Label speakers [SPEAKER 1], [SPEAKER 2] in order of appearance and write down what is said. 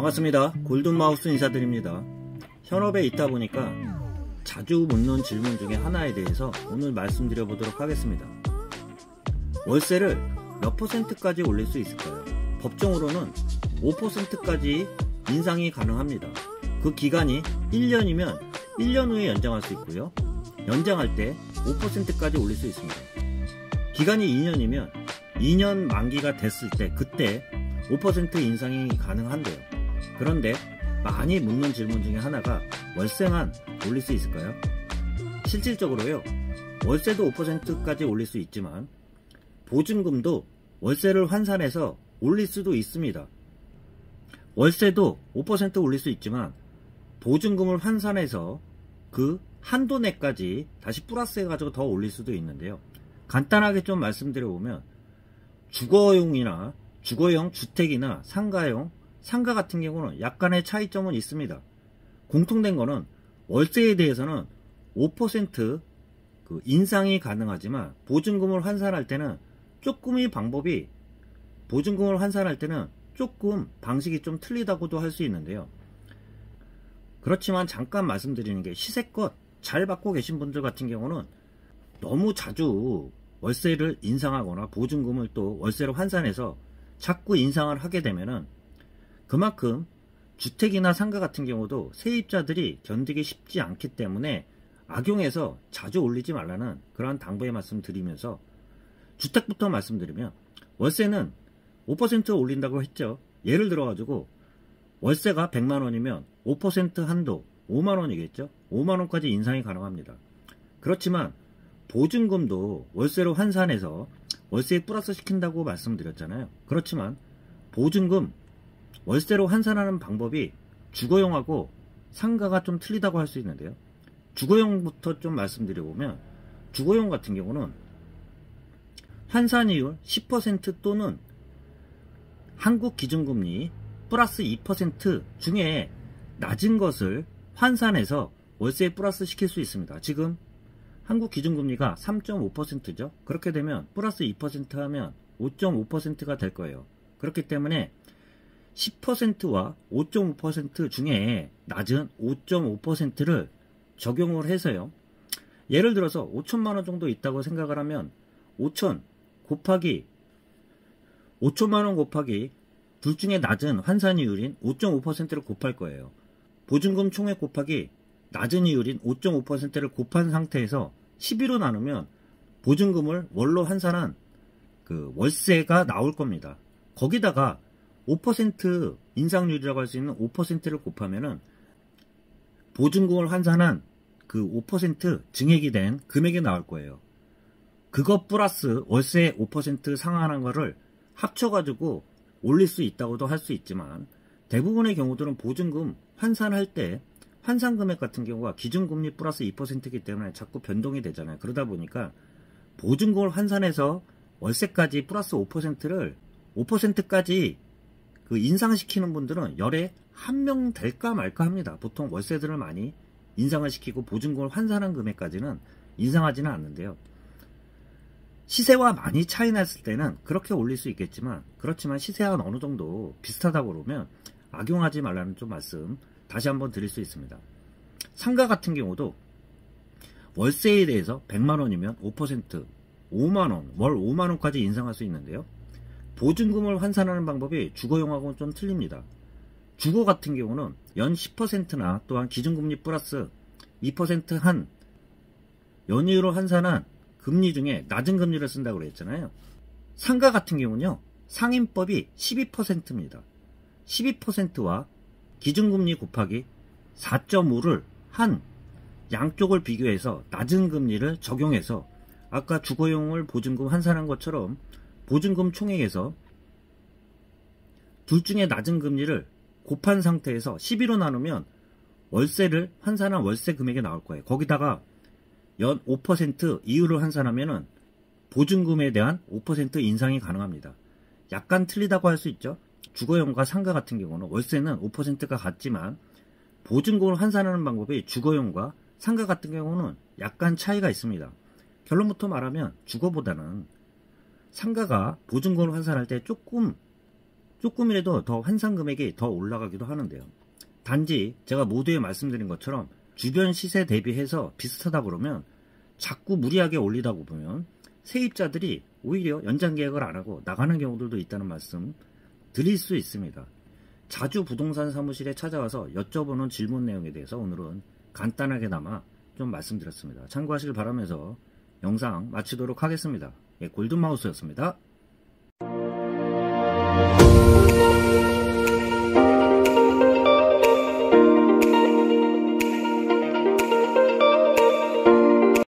[SPEAKER 1] 반갑습니다. 골든마우스 인사드립니다. 현업에 있다 보니까 자주 묻는 질문 중에 하나에 대해서 오늘 말씀드려 보도록 하겠습니다. 월세를 몇 %까지 올릴 수 있을까요? 법정으로는 5%까지 인상이 가능합니다. 그 기간이 1년이면 1년 후에 연장할 수 있고요. 연장할 때 5%까지 올릴 수 있습니다. 기간이 2년이면 2년 만기가 됐을 때 그때 5% 인상이 가능한데요. 그런데 많이 묻는 질문 중에 하나가 월세만 올릴 수 있을까요? 실질적으로요, 월세도 5%까지 올릴 수 있지만 보증금도 월세를 환산해서 올릴 수도 있습니다. 월세도 5% 올릴 수 있지만 보증금을 환산해서 그 한도 내까지 다시 플러스해가지고 더 올릴 수도 있는데요. 간단하게 좀 말씀드려보면 주거용 주택이나 상가용 상가 같은 경우는 약간의 차이점은 있습니다. 공통된 거는 월세에 대해서는 5% 그 인상이 가능하지만 보증금을 환산할 때는 보증금을 환산할 때는 조금 방식이 좀 틀리다고도 할 수 있는데요. 그렇지만 잠깐 말씀드리는 게 시세껏 잘 받고 계신 분들 같은 경우는 너무 자주 월세를 인상하거나 보증금을 또 월세로 환산해서 자꾸 인상을 하게 되면은 그만큼 주택이나 상가 같은 경우도 세입자들이 견디기 쉽지 않기 때문에 악용해서 자주 올리지 말라는 그러한 당부의 말씀 드리면서 주택부터 말씀드리면 월세는 5% 올린다고 했죠. 예를 들어 가지고 월세가 100만원이면 5% 한도 5만원이겠죠. 5만원까지 인상이 가능합니다. 그렇지만 보증금도 월세로 환산해서 월세에 플러스 시킨다고 말씀드렸잖아요. 그렇지만 보증금 월세로 환산하는 방법이 주거용하고 상가가 좀 틀리다고 할 수 있는데요. 주거용부터 좀 말씀드려보면 주거용 같은 경우는 환산이율 10% 또는 한국 기준금리 플러스 2% 중에 낮은 것을 환산해서 월세에 플러스 시킬 수 있습니다. 지금 한국 기준금리가 3.5%죠. 그렇게 되면 플러스 2% 하면 5.5%가 될 거예요. 그렇기 때문에 10%와 5.5% 중에 낮은 5.5%를 적용을 해서요. 예를 들어서 5천만원 정도 있다고 생각을 하면 5천만원 곱하기 둘 중에 낮은 환산이율인 5.5%를 곱할 거예요. 보증금 총액 곱하기 낮은 이율인 5.5%를 곱한 상태에서 12로 나누면 보증금을 월로 환산한 그 월세가 나올 겁니다. 거기다가 5% 인상률이라고 할 수 있는 5%를 곱하면은 보증금을 환산한 그 5% 증액이 된 금액이 나올 거예요. 그거 플러스 월세 5% 상환한 거를 합쳐가지고 올릴 수 있다고도 할 수 있지만 대부분의 경우들은 보증금 환산할 때 환산금액 같은 경우가 기준금리 플러스 2%이기 때문에 자꾸 변동이 되잖아요. 그러다 보니까 보증금을 환산해서 월세까지 플러스 5%를 5%까지 그 인상시키는 분들은 열에 한 명 될까 말까 합니다. 보통 월세들을 많이 인상을 시키고 보증금을 환산한 금액까지는 인상하지는 않는데요. 시세와 많이 차이 났을 때는 그렇게 올릴 수 있겠지만 그렇지만 시세와 어느 정도 비슷하다고 그러면 악용하지 말라는 좀 말씀 다시 한번 드릴 수 있습니다. 상가 같은 경우도 월세에 대해서 100만원이면 5% 5만원, 월 5만원까지 인상할 수 있는데요. 보증금을 환산하는 방법이 주거용하고는 좀 틀립니다. 주거 같은 경우는 연 10%나 또한 기준금리 플러스 2% 한 연이율로 환산한 금리 중에 낮은 금리를 쓴다고 그랬잖아요. 상가 같은 경우는요, 상인법이 12%입니다. 12%와 기준금리 곱하기 4.5를 한 양쪽을 비교해서 낮은 금리를 적용해서 아까 주거용을 보증금 환산한 것처럼 보증금 총액에서 둘 중에 낮은 금리를 곱한 상태에서 12로 나누면 월세를 환산한 월세 금액이 나올 거예요. 거기다가 연 5% 이율을 환산하면은 보증금에 대한 5% 인상이 가능합니다. 약간 틀리다고 할 수 있죠. 주거용과 상가 같은 경우는 월세는 5%가 같지만 보증금을 환산하는 방법이 주거용과 상가 같은 경우는 약간 차이가 있습니다. 결론부터 말하면 주거보다는 상가가 보증금을 환산할 때 조금 조금이라도 더 환산 금액이 더 올라가기도 하는데요. 단지 제가 모두에 말씀드린 것처럼 주변 시세 대비해서 비슷하다 그러면 자꾸 무리하게 올리다 보면 세입자들이 오히려 연장 계약을 안 하고 나가는 경우들도 있다는 말씀 드릴 수 있습니다. 자주 부동산 사무실에 찾아와서 여쭤보는 질문 내용에 대해서 오늘은 간단하게나마 좀 말씀드렸습니다. 참고하시길 바라면서 영상 마치도록 하겠습니다. 골든마우스였습니다.